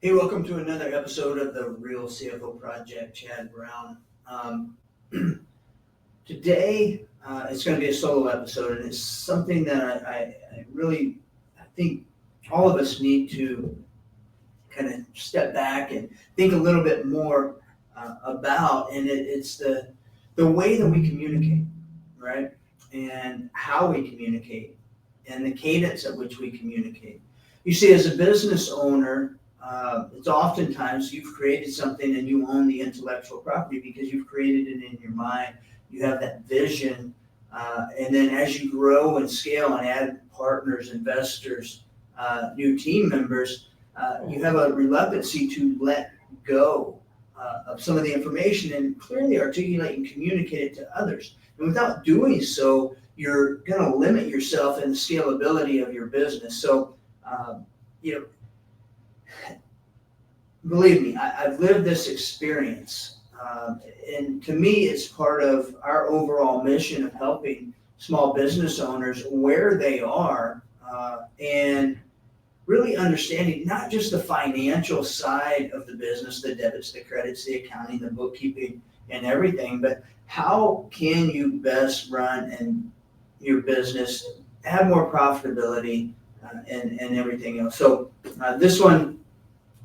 Hey, welcome to another episode of the Real CFO Project. Chad Brown. Today, it's going to be a solo episode, and it's something that I think all of us need to kind of step back and think a little bit more about, and it's the way that we communicate, right? And how we communicate, and the cadence at which we communicate. You see, as a business owner, it's oftentimes you've created something and you own the intellectual property because you've created it in your mind. You have that vision, and then as you grow and scale and add partners, investors, new team members, you have a reluctancy to let go of some of the information and clearly articulate and communicate it to others. And without doing so, you're going to limit yourself in the scalability of your business. So, you know, believe me, I've lived this experience. And to me, it's part of our overall mission of helping small business owners where they are and really understanding not just the financial side of the business, the debits, the credits, the accounting, the bookkeeping, and everything, but how can you best run and your business, have more profitability, and everything else. So this one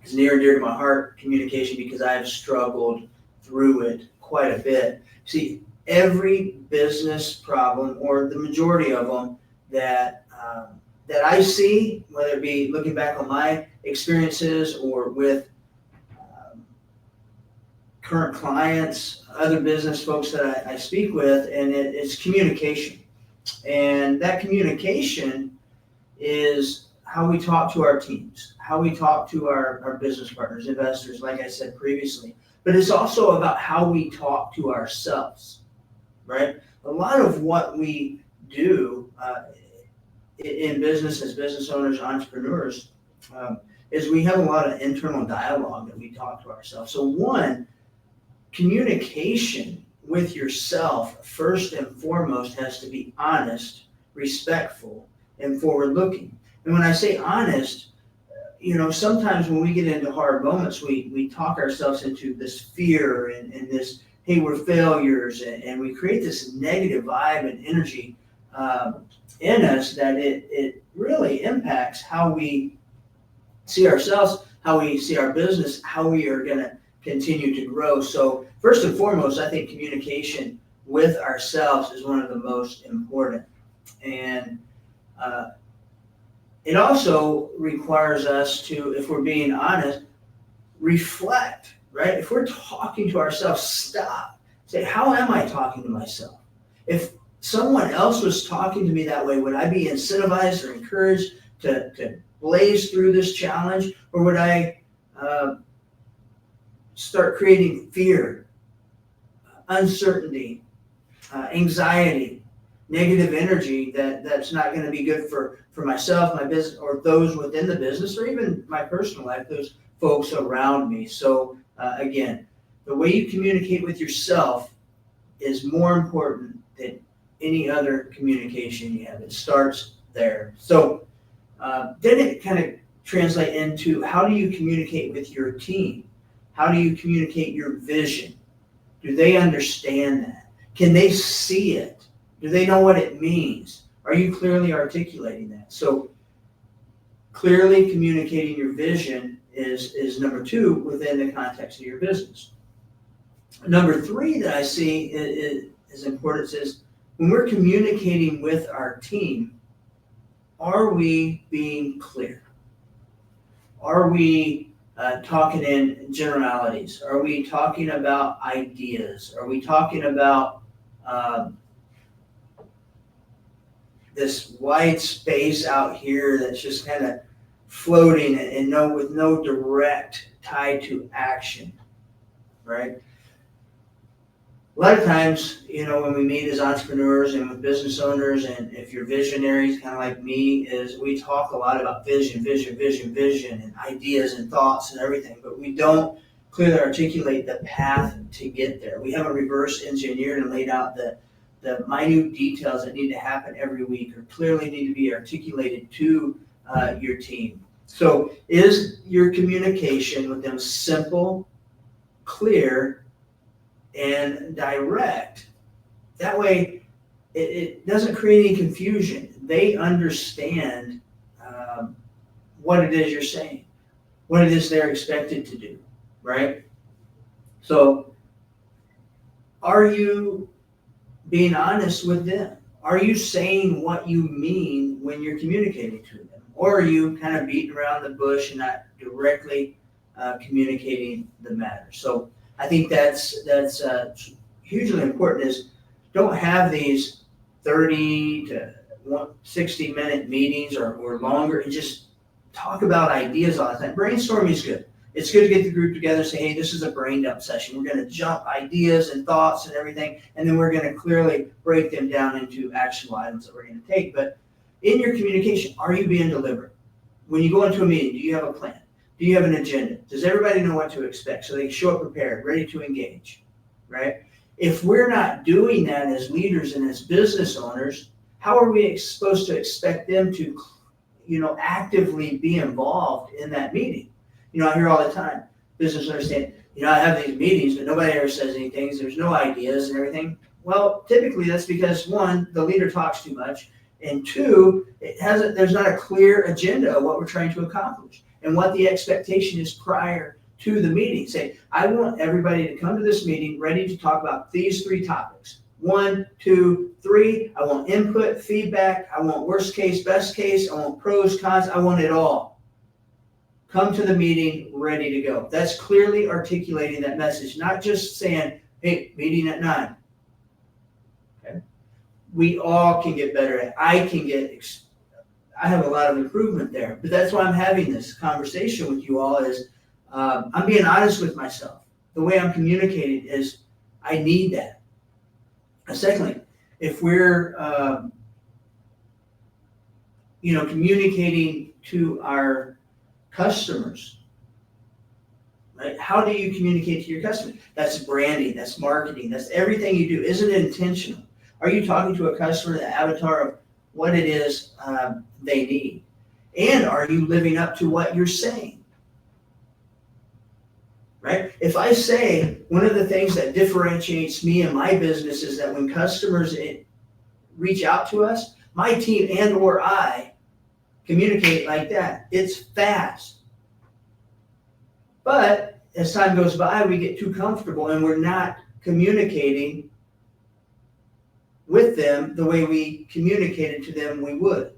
is near and dear to my heart, communication, because I've struggled through it quite a bit. See, every business problem, or the majority of them, that I see, whether it be looking back on my experiences or with current clients, other business folks that I speak with, and it's communication. And that communication is how we talk to our teams, how we talk to our business partners, investors, like I said previously. But it's also about how we talk to ourselves, right? A lot of what we do in business as business owners, entrepreneurs, is we have a lot of internal dialogue that we talk to ourselves. So one, communication with yourself, first and foremost, has to be honest, respectful, and forward-looking. And when I say honest, sometimes when we get into hard moments, we talk ourselves into this fear and this, hey, we're failures, and we create this negative vibe and energy in us that it really impacts how we see ourselves, how we see our business, how we are going to continue to grow. So first and foremost, I think communication with ourselves is one of the most important. And it also requires us to, if we're being honest, reflect, right? If we're talking to ourselves, stop. Say, how am I talking to myself? If someone else was talking to me that way, would I be incentivized or encouraged to blaze through this challenge? Or would I start creating fear, uncertainty, anxiety, negative energy that's not going to be good for myself, my business, or those within the business, or even my personal life, those folks around me. So again, the way you communicate with yourself is more important than any other communication you have. It starts there. So then it kind of translates into, how do you communicate with your team? How do you communicate your vision? Do they understand that? Can they see it? Do they know what it means? Are you clearly articulating that? So clearly communicating your vision is number two within the context of your business. Number three that I see is important is, when we're communicating with our team, are we being clear? Are we talking in generalities? Are we talking about ideas? Are we talking about this wide space out here that's just kind of floating and with no direct tie to action, right? A lot of times, when we meet as entrepreneurs and with business owners, and if you're visionaries, kind of like me, is we talk a lot about vision, and ideas and thoughts and everything, but we don't clearly articulate the path to get there. We haven't reverse engineered and laid out the minute details that need to happen every week, or clearly need to be articulated to your team. So is your communication with them simple, clear, and direct? That way, it doesn't create any confusion. They understand what it is you're saying, what it is they're expected to do, right? So are you being honest with them? Are you saying what you mean when you're communicating to them? Or are you kind of beating around the bush and not directly communicating the matter? So I think that's hugely important, is don't have these 30 to 60-minute meetings or longer and just talk about ideas all the time. Brainstorming is good. It's good to get the group together and say, hey, this is a brain dump session. We're going to jump ideas and thoughts and everything, and then we're going to clearly break them down into actionable items that we're going to take. But in your communication, are you being deliberate? When you go into a meeting, do you have a plan? Do you have an agenda? Does everybody know what to expect so they can show up prepared, ready to engage, right? If we're not doing that as leaders and as business owners, how are we supposed to expect them to, actively be involved in that meeting? I hear all the time, business owners saying, I have these meetings, but nobody ever says anything. There's no ideas and everything. Well, typically that's because, one, the leader talks too much, and two, there's not a clear agenda of what we're trying to accomplish and what the expectation is prior to the meeting. Say, I want everybody to come to this meeting ready to talk about these 3 topics. 1, 2, 3. I want input, feedback. I want worst case, best case. I want pros, cons. I want it all. Come to the meeting ready to go. That's clearly articulating that message, not just saying, hey, meeting at 9. Okay. We all can get better at it. I have a lot of improvement there, but that's why I'm having this conversation with you all is I'm being honest with myself. The way I'm communicating is I need that. And secondly, if we're communicating to our customers, right? How do you communicate to your customers? That's branding, that's marketing, that's everything you do. Is it intentional? Are you talking to a customer, the avatar of what it is they need? And are you living up to what you're saying? Right? If I say one of the things that differentiates me and my business is that when customers reach out to us, my team and or I communicate like that. It's fast. But as time goes by, we get too comfortable and we're not communicating with them the way we communicated to them we would.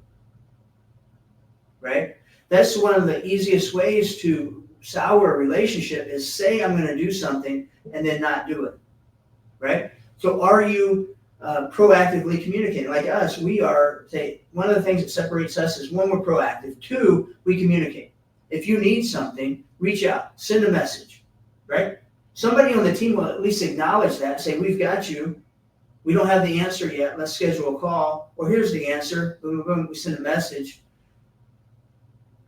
Right? That's one of the easiest ways to sour a relationship is say I'm going to do something and then not do it. Right? So are you proactively communicating? Like us, we are, one of the things that separates us is 1, we're proactive. 2, we communicate. If you need something, reach out, send a message, right? Somebody on the team will at least acknowledge that, say, we've got you. We don't have the answer yet. Let's schedule a call. Or here's the answer. Boom, boom, boom. We send a message.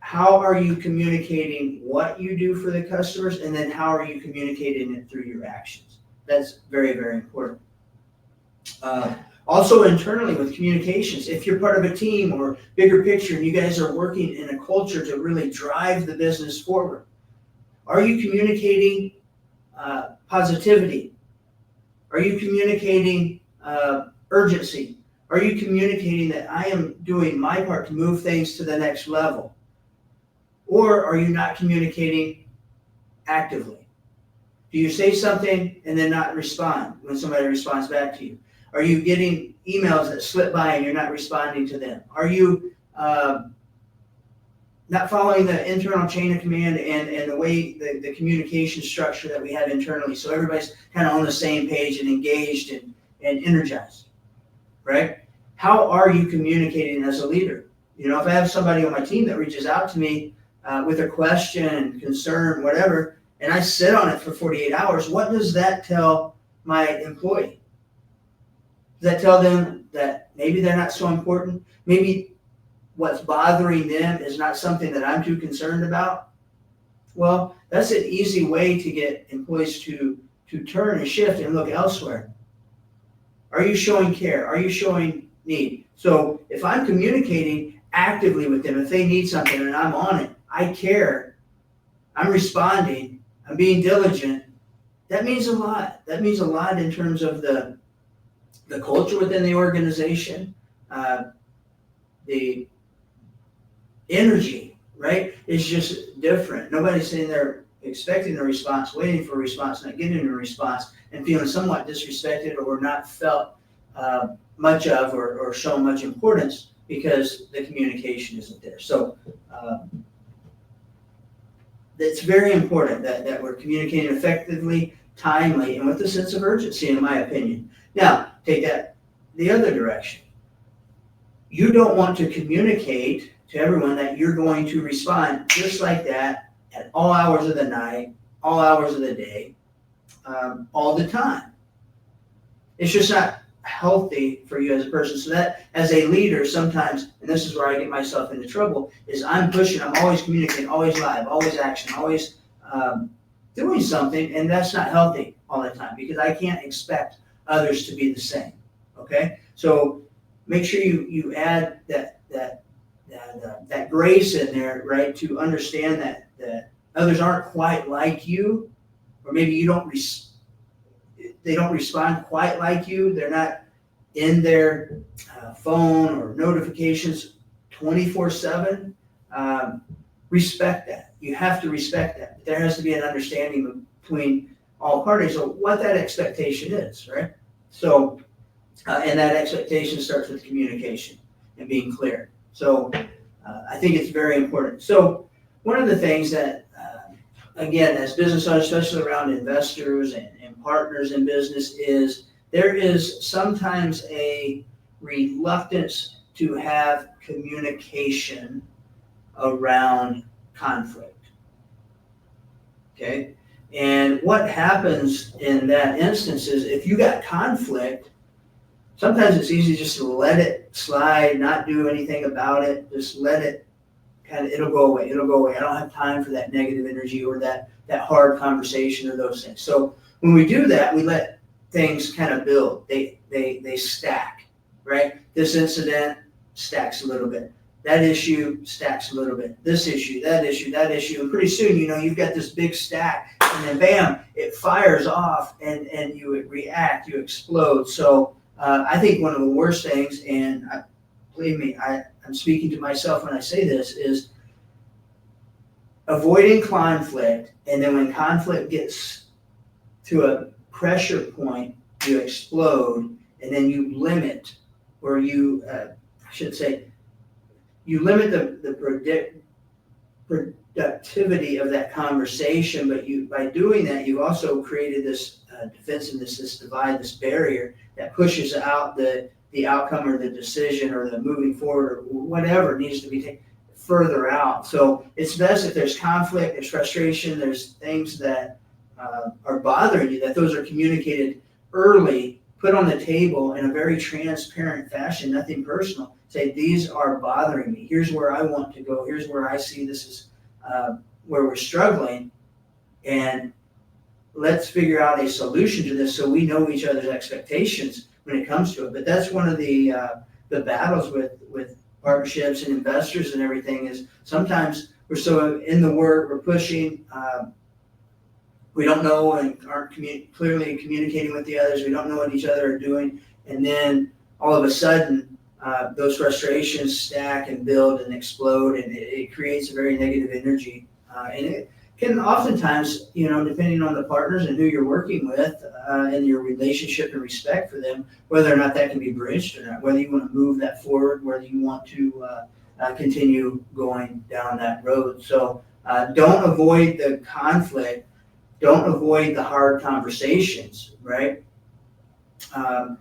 How are you communicating what you do for the customers? And then how are you communicating it through your actions? That's very, very important. Also internally with communications, if you're part of a team or bigger picture and you guys are working in a culture to really drive the business forward, are you communicating positivity? Are you communicating urgency? Are you communicating that I am doing my part to move things to the next level? Or are you not communicating actively? Do you say something and then not respond when somebody responds back to you? Are you getting emails that slip by and you're not responding to them? Are you not following the internal chain of command and the way the communication structure that we have internally so everybody's kind of on the same page and engaged and energized, right? How are you communicating as a leader? If I have somebody on my team that reaches out to me with a question, concern, whatever, and I sit on it for 48 hours, what does that tell my employee? Does that tell them that maybe they're not so important? Maybe what's bothering them is not something that I'm too concerned about? Well, that's an easy way to get employees to turn and shift and look elsewhere. Are you showing care? Are you showing need? So if I'm communicating actively with them, if they need something and I'm on it, I care, I'm responding, I'm being diligent, that means a lot. That means a lot in terms of the culture within the organization, the energy, right? It's just different. Nobody's sitting there expecting a response, waiting for a response, not getting a response, and feeling somewhat disrespected or not felt much of or shown much importance because the communication isn't there. So it's very important that we're communicating effectively, timely, and with a sense of urgency, in my opinion. Now, take that the other direction. You don't want to communicate to everyone that you're going to respond just like that at all hours of the night, all hours of the day, all the time. It's just not healthy for you as a person. So that as a leader, sometimes, and this is where I get myself into trouble, is I'm pushing, I'm always communicating, always live, always action, always doing something, and that's not healthy all the time because I can't expect others to be the same. Okay? So make sure you add that grace in there, right, to understand that others aren't quite like you, or maybe they don't respond quite like you. They're not in their phone or notifications 24/7. Respect that. You have to respect that. There has to be an understanding between all parties of what that expectation is, right? So, and that expectation starts with communication and being clear. So I think it's very important. So one of the things that, again, as business owners, especially around investors and partners in business, is there is sometimes a reluctance to have communication around conflict. Okay? And what happens in that instance is if you got conflict, sometimes it's easy just to let it slide, not do anything about it, just let it it'll go away. I don't have time for that negative energy or that hard conversation or those things. So when we do that, we let things kind of build. They stack, right? This incident stacks a little bit. That issue stacks a little bit. This issue, that issue, that issue. And pretty soon, you've got this big stack, and then bam, it fires off and you react, you explode. So I think one of the worst things, and believe me, I'm speaking to myself when I say this, is avoiding conflict, and then when conflict gets to a pressure point, you explode, and then you limit, or you limit the productivity of that conversation, but by doing that, you've also created this defensiveness, this divide, this barrier that pushes out the outcome or the decision or the moving forward or whatever needs to be taken further out. So it's best if there's conflict, there's frustration, there's things that are bothering you, that those are communicated early, put on the table in a very transparent fashion, nothing personal. Say, these are bothering me. Here's where I want to go. Here's where I see this is where we're struggling. And let's figure out a solution to this so we know each other's expectations when it comes to it. But that's one of the battles with partnerships and investors and everything, is sometimes we're so in the work, we're pushing, we don't know and aren't clearly communicating with the others. We don't know what each other are doing. And then all of a sudden, those frustrations stack and build and explode, and it creates a very negative energy. And it can oftentimes, depending on the partners and who you're working with and your relationship and respect for them, whether or not that can be bridged or not, whether you want to move that forward, whether you want to continue going down that road. So don't avoid the conflict. Don't avoid the hard conversations, right? And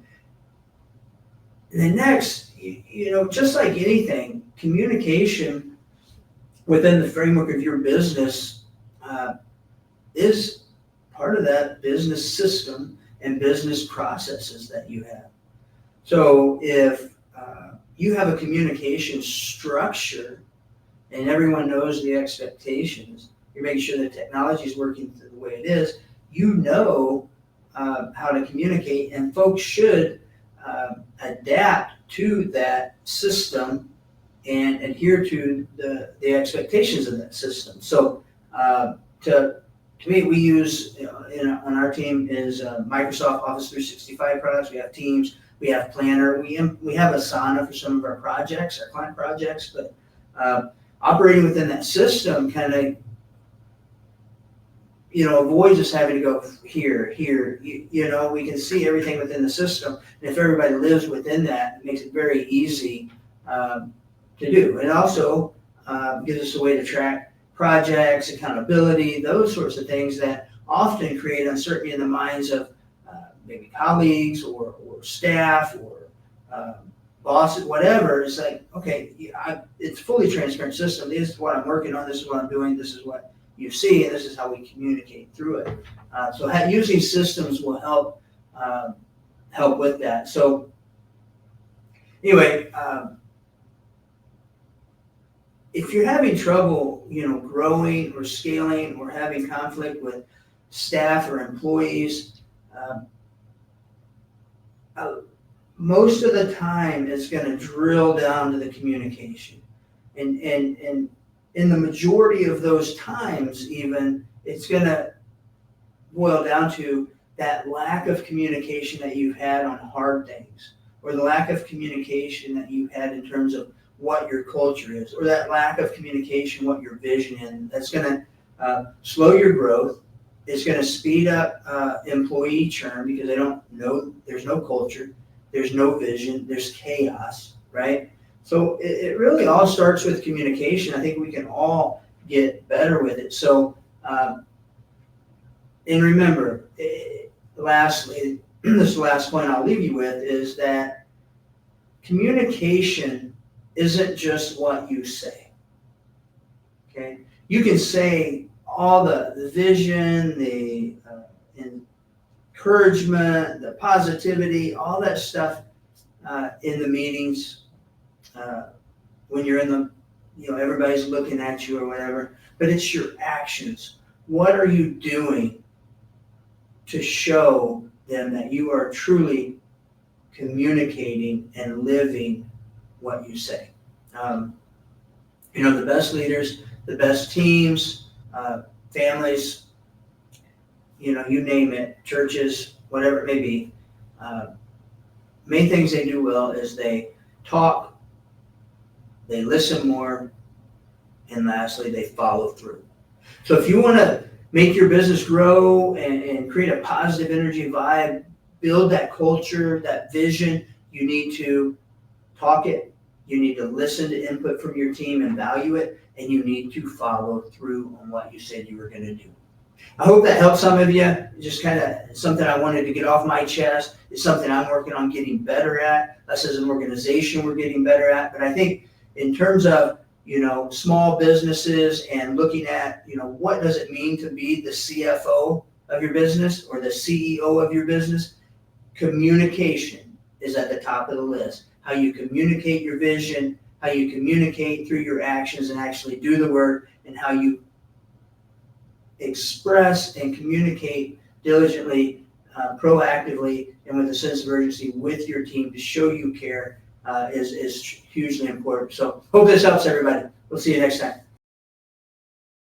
then next, just like anything, communication within the framework of your business is part of that business system and business processes that you have. So if you have a communication structure and everyone knows the expectations, you're making sure the technology is working the way it is, how to communicate, and folks should adapt to that system and adhere to the expectations of that system. So to me, we use on our team is Microsoft Office 365 products. We have Teams, we have Planner, we have Asana for some of our projects, our client projects. But operating within that system kind of avoids us having to go here. We can see everything within the system, and if everybody lives within that, it makes it very easy to do. And also gives us a way to track projects, accountability, those sorts of things that often create uncertainty in the minds of maybe colleagues or staff or bosses, whatever. It's like, okay, it's a fully transparent system. This is what I'm working on. This is what I'm doing. This is what you see, and this is how we communicate through it. So using systems will help with that. So anyway, if you're having trouble, growing or scaling or having conflict with staff or employees, most of the time it's going to drill down to the communication. And in the majority of those times, even, it's going to boil down to that lack of communication that you've had on hard things, or the lack of communication that you've had in terms of what your culture is, or that lack of communication, what your vision is. That's going to slow your growth. It's going to speed up employee churn because they don't know, there's no culture, there's no vision, there's chaos, right? So it really all starts with communication. I think we can all get better with it. So, and remember, lastly, this last point I'll leave you with is that communication isn't just what you say, okay? You can say all the vision, the encouragement, the positivity, all that stuff in the meetings, when you're in the, everybody's looking at you or whatever, but it's your actions. What are you doing to show them that you are truly communicating and living what you say? The best leaders, the best teams, families, you name it, churches, whatever it may be, main things they do well is they talk, they listen more, and lastly, they follow through. So if you want to make your business grow and create a positive energy vibe, build that culture, that vision, you need to talk it, you need to listen to input from your team and value it, and you need to follow through on what you said you were going to do. I hope that helps some of you. Just kind of something I wanted to get off my chest. It's something I'm working on getting better at. Us as an organization, we're getting better at. But I think in terms of, small businesses and looking at, what does it mean to be the CFO of your business or the CEO of your business? Communication is at the top of the list. How you communicate your vision, how you communicate through your actions and actually do the work, and how you express and communicate diligently, proactively, and with a sense of urgency with your team to show you care is hugely important. So hope this helps everybody. We'll see you next time.